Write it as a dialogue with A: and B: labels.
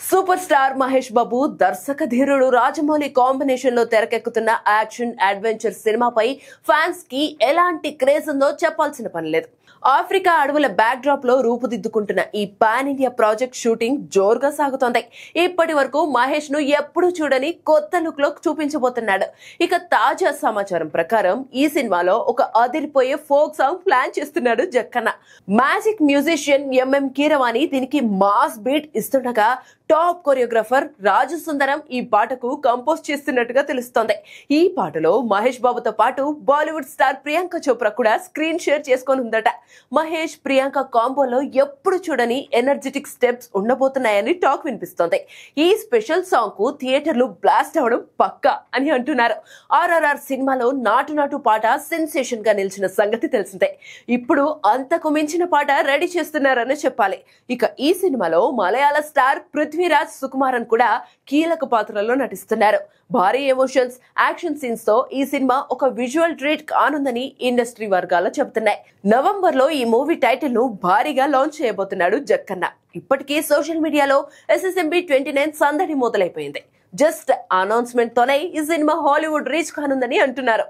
A: Super star Mahesh Babu దర్శక ధీరుడు Rajamouli combination లో తెరకెక్కుతున్న యాక్షన్ అడ్వెంచర్ సినిమాపై ఫ్యాన్స్ కి ఎలాంటి క్రేజ్ ఉందో చెప్పాల్సిన పని లేదు. ఆఫ్రికా అడవుల బ్యాక్ డ్రాప్ లో రూపుదిద్దుకుంటున్న ఈ పాన్ ఇండియా ప్రాజెక్ట్ షూటింగ్ జోరుగా సాగుతోంది. ఇప్పటి వరకు మహేష్ ను ఎప్పుడు చూడని కొత్త లుక్ లో చూపించబోతున్నాడు. ఇక తాజా సమాచారం ప్రకారం ఈ సినిమాలో ఒక అదిరిపోయే ఫోక్ సాంగ్ ప్లాన్ చేస్తున్నాడు Jakkanna. Magic musician MM Keeravani దీనికి మాస్ బీట్ ఇస్తుండగా టాప్ కొరియోగ్రాఫర్ రాజు సుందరం ఈ పాటకు కంపోజ్ చేస్తున్నట్టుగా తెలుస్తోంది. ఈ పాటలో మహేష్ బాబుతో పాటు బాలీవుడ్ స్టార్ ప్రియాంక చోప్రా కూడా స్క్రీన్ షేర్ చేసుకొని ఉందట. మహేష్ ప్రియాంక కాంబోలో ఎప్పుడు చూడని ఎనర్జెటిక్ స్టెప్స్ ఉండబోతున్నాయని టాక్ వినిపిస్తోంది. ఈ స్పెషల్ సాంగ్ కు థియేటర్లు బ్లాస్ట్ అవడం పక్కా అని అంటున్నారు. ఆర్ఆర్ఆర్ సినిమాలో నాటు నాటు పాట సెన్సేషన్ గా నిలిచిన సంగతి తెలిసిందే. ఇప్పుడు అంతకు మించిన పాట రెడీ చేస్తున్నారని చెప్పాలి. ఇక ఈ సినిమాలో మలయాళ స్టార్ పృథ్వీరాజ్ సుకుమారన్ కూడా కీలక పాత్రలో నటిస్తున్నారు. భారీ ఎమోషన్స్, యాక్షన్ సీన్స్ తో ఈ సినిమా ఒక విజువల్ ట్రీట్ కానుందని ఇండస్ట్రీ వర్గాలు చెబుతున్నాయి. నవంబర్ లో ఈ మూవీ టైటిల్ ను భారీగా లాంచ్ చేయబోతున్నాడు జక్కన్న. ఇప్పటికీ సోషల్ మీడియాలో SSMB 29 సందడి మొదలైపోయింది. జస్ట్ అనౌన్స్మెంట్ తోనే ఈ సినిమా హాలీవుడ్ రీచ్ కానుందని అంటున్నారు.